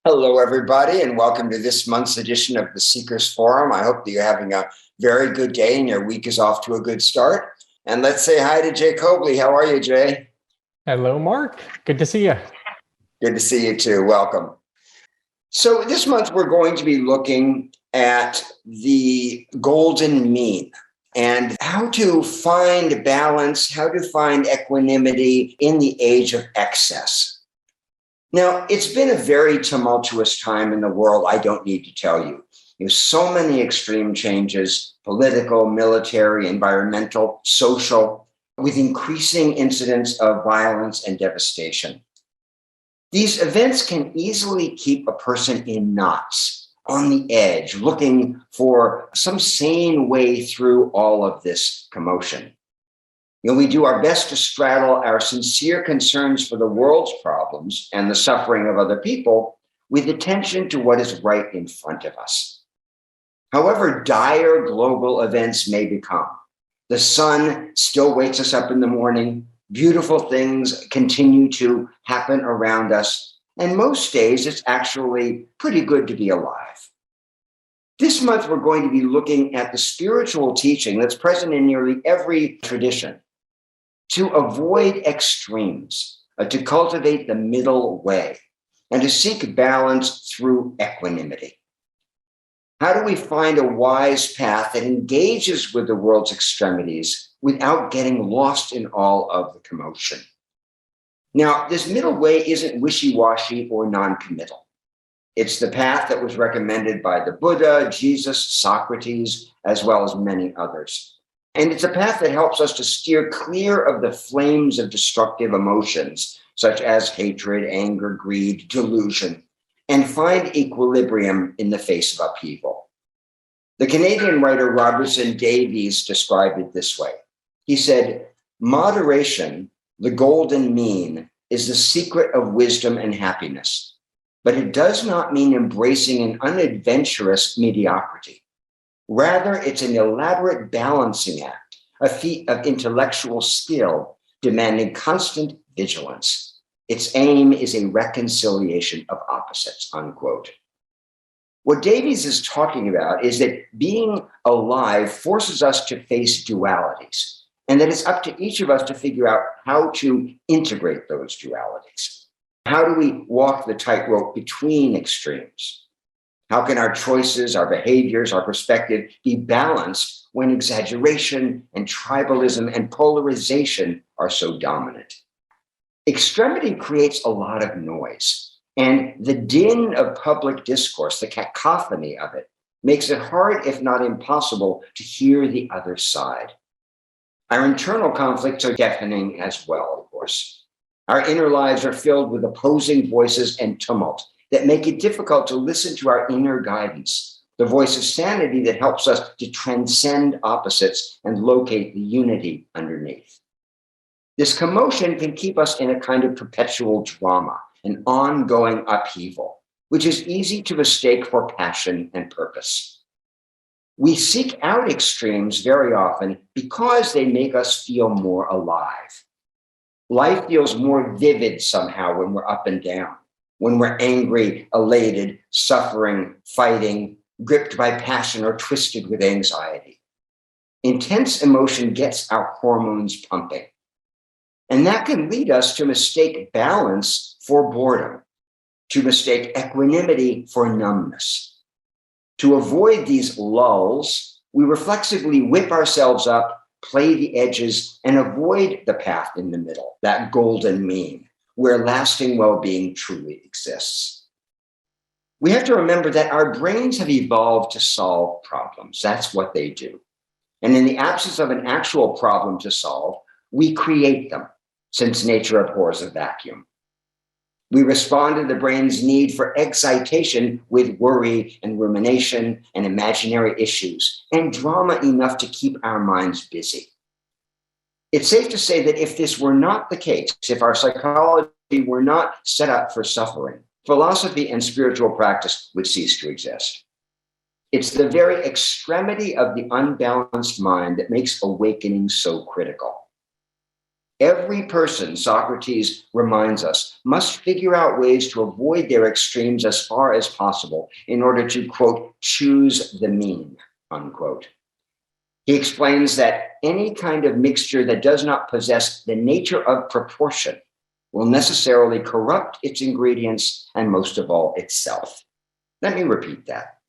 Hello, everybody, and welcome to this month's edition of the Seekers Forum. I hope that you're having a very good day and your week is off to a good start. And let's say hi to Jay Cobley. How are you, Jay? Hello, Mark. Good to see you. Good to see you too. Welcome. So this month we're going to be looking at the golden mean and how to find balance, how to find equanimity in the age of excess. Now, it's been a very tumultuous time in the world. I don't need to tell you. There's so many extreme changes, political, military, environmental, social, with increasing incidents of violence and devastation. These events can easily keep a person in knots, on the edge, looking for some sane way through all of this commotion. We do our best to straddle our sincere concerns for the world's problems and the suffering of other people with attention to what is right in front of us. However dire global events may become, the sun still wakes us up in the morning, beautiful things continue to happen around us, and most days it's actually pretty good to be alive. This month, we're going to be looking at the spiritual teaching that's present in nearly every tradition to avoid extremes, to cultivate the middle way, and to seek balance through equanimity. How do we find a wise path that engages with the world's extremities without getting lost in all of the commotion? Now, this middle way isn't wishy-washy or non-committal. It's the path that was recommended by the Buddha, Jesus, Socrates, as well as many others. And it's a path that helps us to steer clear of the flames of destructive emotions, such as hatred, anger, greed, delusion, and find equilibrium in the face of upheaval. The Canadian writer Robertson Davies described it this way. He said, "Moderation, the golden mean, is the secret of wisdom and happiness, but it does not mean embracing an unadventurous mediocrity. Rather, it's an elaborate balancing act, a feat of intellectual skill demanding constant vigilance. Its aim is a reconciliation of opposites," unquote. What Davies is talking about is that being alive forces us to face dualities, and that it's up to each of us to figure out how to integrate those dualities. How do we walk the tightrope between extremes? How can our choices, our behaviors, our perspective be balanced when exaggeration and tribalism and polarization are so dominant? Extremity creates a lot of noise, and the din of public discourse, the cacophony of it, makes it hard, if not impossible, to hear the other side. Our internal conflicts are deafening as well, of course. Our inner lives are filled with opposing voices and tumult that make it difficult to listen to our inner guidance, the voice of sanity that helps us to transcend opposites and locate the unity underneath. This commotion can keep us in a kind of perpetual drama, an ongoing upheaval, which is easy to mistake for passion and purpose. We seek out extremes very often because they make us feel more alive. Life feels more vivid somehow when we're up and down, when we're angry, elated, suffering, fighting, gripped by passion, or twisted with anxiety. Intense emotion gets our hormones pumping. And that can lead us to mistake balance for boredom, to mistake equanimity for numbness. To avoid these lulls, we reflexively whip ourselves up, play the edges, and avoid the path in the middle, that golden mean, where lasting well-being truly exists. We have to remember that our brains have evolved to solve problems. That's what they do. And in the absence of an actual problem to solve, we create them, since nature abhors a vacuum. We respond to the brain's need for excitation with worry and rumination and imaginary issues and drama enough to keep our minds busy. It's safe to say that if this were not the case, if our psychology were not set up for suffering, philosophy and spiritual practice would cease to exist. It's the very extremity of the unbalanced mind that makes awakening so critical. Every person, Socrates reminds us, must figure out ways to avoid their extremes as far as possible in order to, quote, choose the mean, unquote. He explains that any kind of mixture that does not possess the nature of proportion will necessarily corrupt its ingredients and, most of all, itself. Let me repeat that.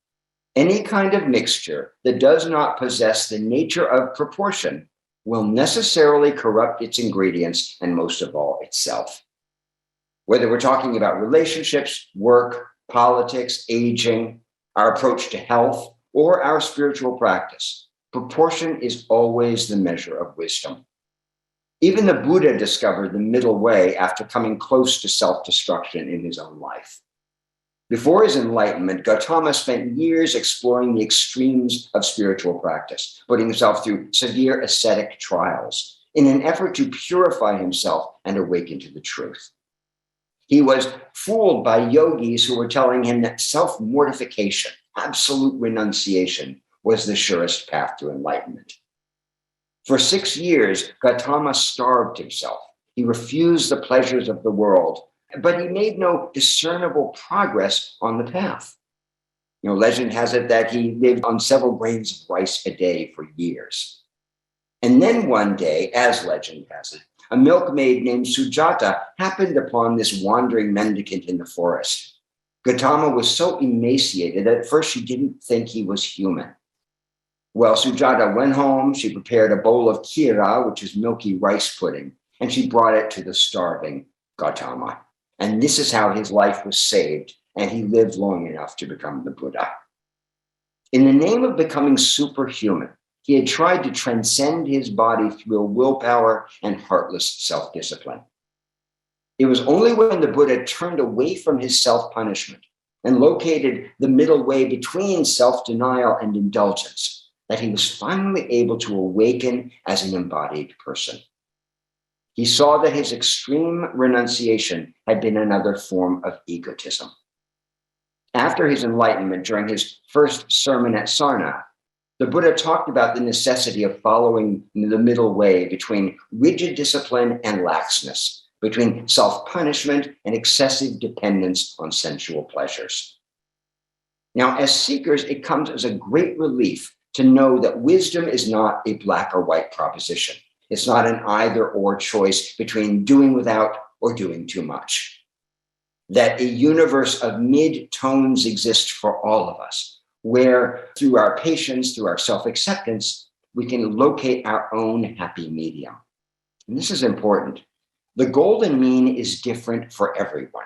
Any kind of mixture that does not possess the nature of proportion will necessarily corrupt its ingredients and, most of all, itself. Whether we're talking about relationships, work, politics, aging, our approach to health, or our spiritual practice, proportion is always the measure of wisdom. Even the Buddha discovered the middle way after coming close to self-destruction in his own life. Before his enlightenment, Gautama spent years exploring the extremes of spiritual practice, putting himself through severe ascetic trials in an effort to purify himself and awaken to the truth. He was fooled by yogis who were telling him that self-mortification, absolute renunciation, was the surest path to enlightenment. For 6 years, Gautama starved himself. He refused the pleasures of the world, but he made no discernible progress on the path. Legend has it that he lived on several grains of rice a day for years. And then one day, as legend has it, a milkmaid named Sujata happened upon this wandering mendicant in the forest. Gautama was so emaciated that at first she didn't think he was human. Well, Sujata went home, she prepared a bowl of kira, which is milky rice pudding, and she brought it to the starving Gautama. And this is how his life was saved, and he lived long enough to become the Buddha. In the name of becoming superhuman, he had tried to transcend his body through willpower and heartless self-discipline. It was only when the Buddha turned away from his self-punishment and located the middle way between self-denial and indulgence that he was finally able to awaken as an embodied person. He saw that his extreme renunciation had been another form of egotism. After his enlightenment, during his first sermon at Sarnath, the Buddha talked about the necessity of following the middle way between rigid discipline and laxness, between self-punishment and excessive dependence on sensual pleasures. Now, as seekers, it comes as a great relief to know that wisdom is not a black or white proposition. It's not an either-or choice between doing without or doing too much. That a universe of mid-tones exists for all of us, where through our patience, through our self-acceptance, we can locate our own happy medium. And this is important. The golden mean is different for everyone,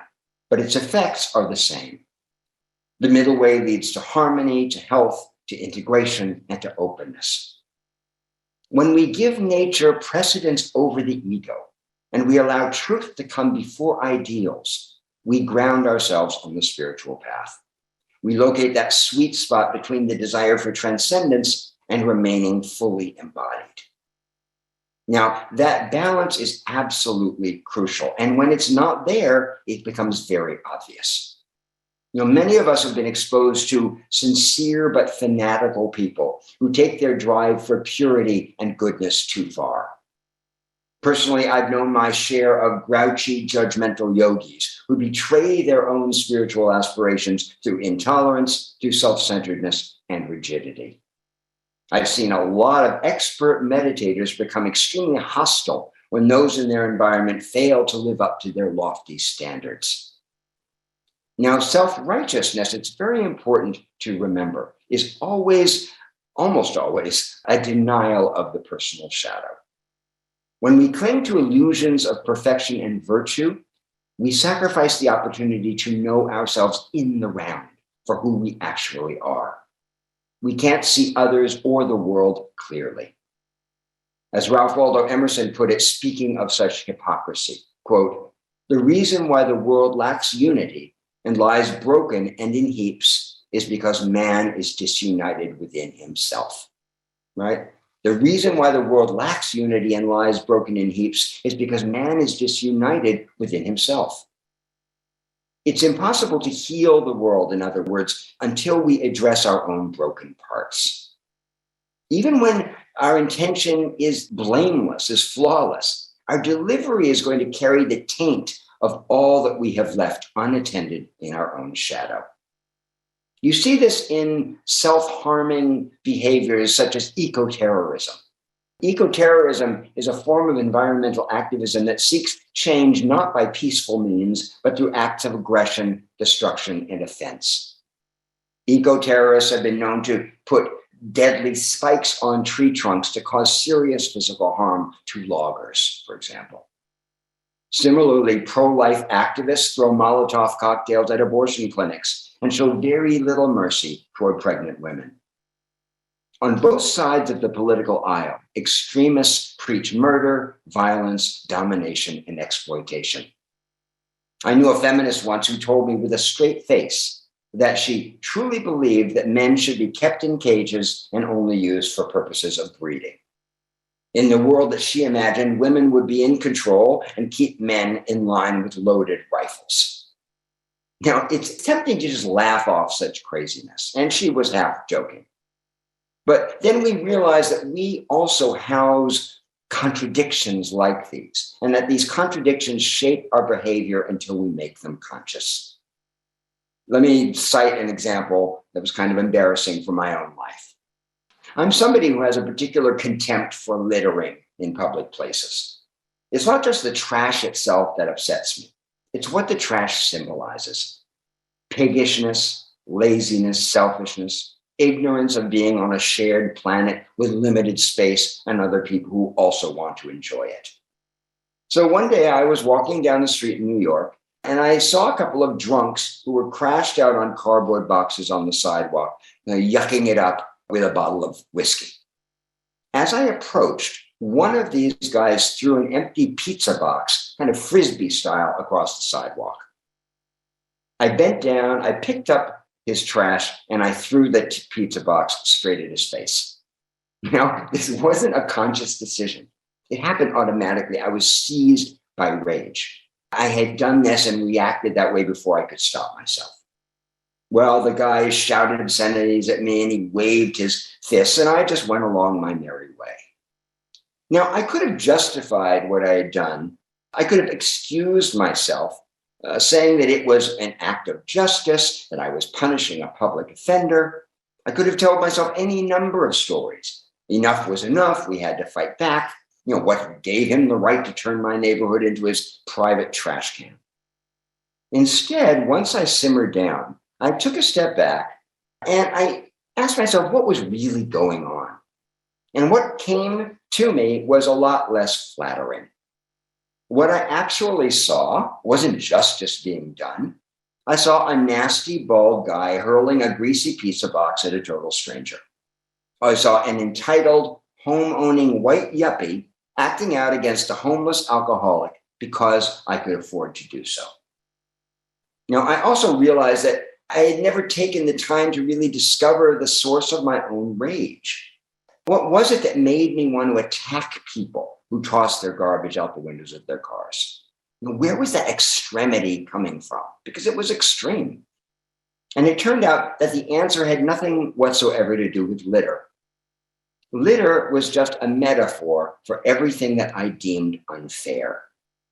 but its effects are the same. The middle way leads to harmony, to health, to integration, and to openness. When we give nature precedence over the ego, and we allow truth to come before ideals, we ground ourselves on the spiritual path. We locate that sweet spot between the desire for transcendence and remaining fully embodied. Now, that balance is absolutely crucial. And when it's not there, it becomes very obvious. Many of us have been exposed to sincere but fanatical people who take their drive for purity and goodness too far. Personally, I've known my share of grouchy, judgmental yogis who betray their own spiritual aspirations through intolerance, through self-centeredness, and rigidity. I've seen a lot of expert meditators become extremely hostile when those in their environment fail to live up to their lofty standards. Now, self-righteousness, it's very important to remember, is almost always, a denial of the personal shadow. When we cling to illusions of perfection and virtue, we sacrifice the opportunity to know ourselves in the round for who we actually are. We can't see others or the world clearly. As Ralph Waldo Emerson put it, speaking of such hypocrisy, quote, "The reason why the world lacks unity and lies broken and in heaps is because man is disunited within himself," right? The reason why the world lacks unity and lies broken in heaps is because man is disunited within himself. It's impossible to heal the world, in other words, until we address our own broken parts. Even when our intention is blameless, is flawless, our delivery is going to carry the taint of all that we have left unattended in our own shadow. You see this in self-harming behaviors such as eco-terrorism. Eco-terrorism is a form of environmental activism that seeks change not by peaceful means, but through acts of aggression, destruction, and offense. Eco-terrorists have been known to put deadly spikes on tree trunks to cause serious physical harm to loggers, for example. Similarly, pro-life activists throw Molotov cocktails at abortion clinics and show very little mercy toward pregnant women. On both sides of the political aisle, extremists preach murder, violence, domination, and exploitation. I knew a feminist once who told me with a straight face that she truly believed that men should be kept in cages and only used for purposes of breeding. In the world that she imagined, women would be in control and keep men in line with loaded rifles. Now, it's tempting to just laugh off such craziness, and she was half joking. But then we realize that we also house contradictions like these, and that these contradictions shape our behavior until we make them conscious. Let me cite an example that was kind of embarrassing for my own life. I'm somebody who has a particular contempt for littering in public places. It's not just the trash itself that upsets me. It's what the trash symbolizes. Piggishness, laziness, selfishness, ignorance of being on a shared planet with limited space and other people who also want to enjoy it. So one day I was walking down the street in New York, and I saw a couple of drunks who were crashed out on cardboard boxes on the sidewalk, yucking it up with a bottle of whiskey. As I approached, one of these guys threw an empty pizza box, kind of frisbee style, across the sidewalk. I bent down, I picked up his trash, and I threw the pizza box straight at his face. Now, this wasn't a conscious decision. It happened automatically. I was seized by rage. I had done this and reacted that way before I could stop myself. Well, the guy shouted obscenities at me and he waved his fists, and I just went along my merry way. Now, I could have justified what I had done. I could have excused myself, saying that it was an act of justice, that I was punishing a public offender. I could have told myself any number of stories. Enough was enough. We had to fight back. What gave him the right to turn my neighborhood into his private trash can? Instead, once I simmered down, I took a step back and I asked myself what was really going on. And what came to me was a lot less flattering. What I actually saw wasn't justice being done. I saw a nasty, bald guy hurling a greasy pizza box at a total stranger. I saw an entitled, home-owning white yuppie acting out against a homeless alcoholic because I could afford to do so. Now, I also realized that I had never taken the time to really discover the source of my own rage. What was it that made me want to attack people who tossed their garbage out the windows of their cars? Where was that extremity coming from? Because it was extreme. And it turned out that the answer had nothing whatsoever to do with litter. Litter was just a metaphor for everything that I deemed unfair,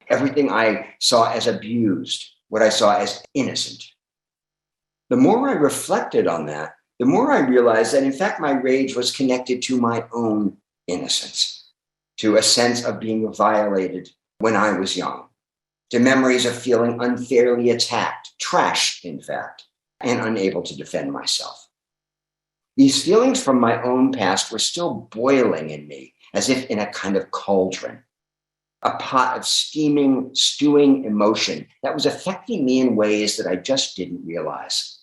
everything I saw as abused, what I saw as innocent. The more I reflected on that, the more I realized that, in fact, my rage was connected to my own innocence, to a sense of being violated when I was young, to memories of feeling unfairly attacked, trashed, in fact, and unable to defend myself. These feelings from my own past were still boiling in me, as if in a kind of cauldron, a pot of steaming, stewing emotion that was affecting me in ways that I just didn't realize.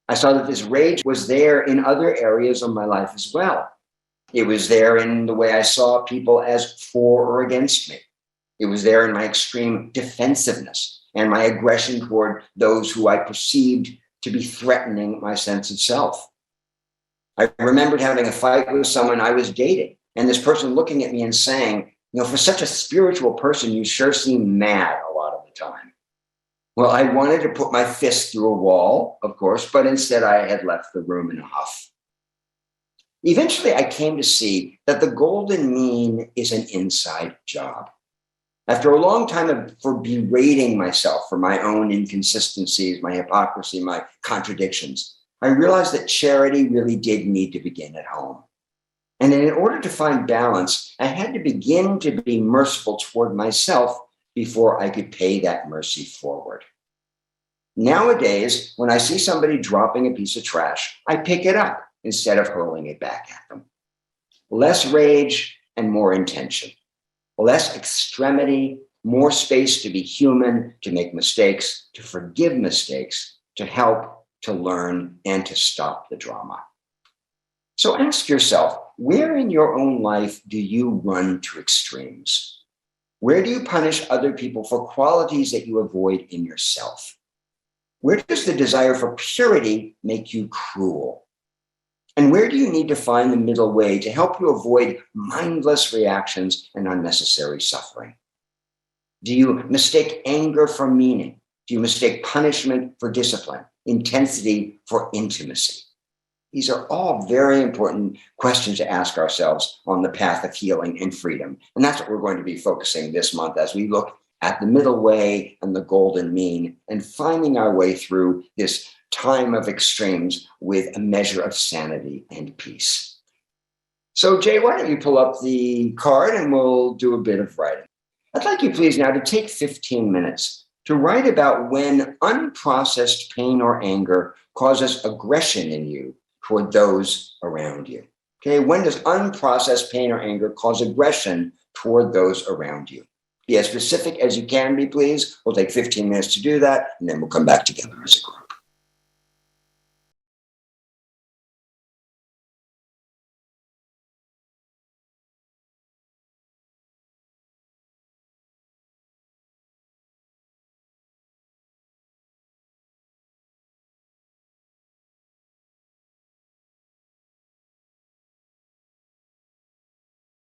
I saw that this rage was there in other areas of my life as well. It was there in the way I saw people as for or against me. It was there in my extreme defensiveness and my aggression toward those who I perceived to be threatening my sense of self. I remembered having a fight with someone I was dating, and this person looking at me and saying, for such a spiritual person, you sure seem mad a lot of the time. Well, I wanted to put my fist through a wall, of course, but instead I had left the room in a huff. Eventually, I came to see that the golden mean is an inside job. After a long time for berating myself for my own inconsistencies, my hypocrisy, my contradictions, I realized that charity really did need to begin at home. And in order to find balance, I had to begin to be merciful toward myself before I could pay that mercy forward. Nowadays, when I see somebody dropping a piece of trash, I pick it up instead of hurling it back at them. Less rage and more intention. Less extremity, more space to be human, to make mistakes, to forgive mistakes, to help, to learn, and to stop the drama. So ask yourself, where in your own life do you run to extremes? Where do you punish other people for qualities that you avoid in yourself? Where does the desire for purity make you cruel? And where do you need to find the middle way to help you avoid mindless reactions and unnecessary suffering? Do you mistake anger for meaning? Do you mistake punishment for discipline, intensity for intimacy? These are all very important questions to ask ourselves on the path of healing and freedom. And that's what we're going to be focusing this month as we look at the middle way and the golden mean and finding our way through this time of extremes with a measure of sanity and peace. So, Jay, why don't you pull up the card and we'll do a bit of writing. I'd like you, please, now to take 15 minutes to write about when unprocessed pain or anger causes aggression in you toward those around you. Okay, when does unprocessed pain or anger cause aggression toward those around you? Be as specific as you can be, please. We'll take 15 minutes to do that, and then we'll come back together as a group.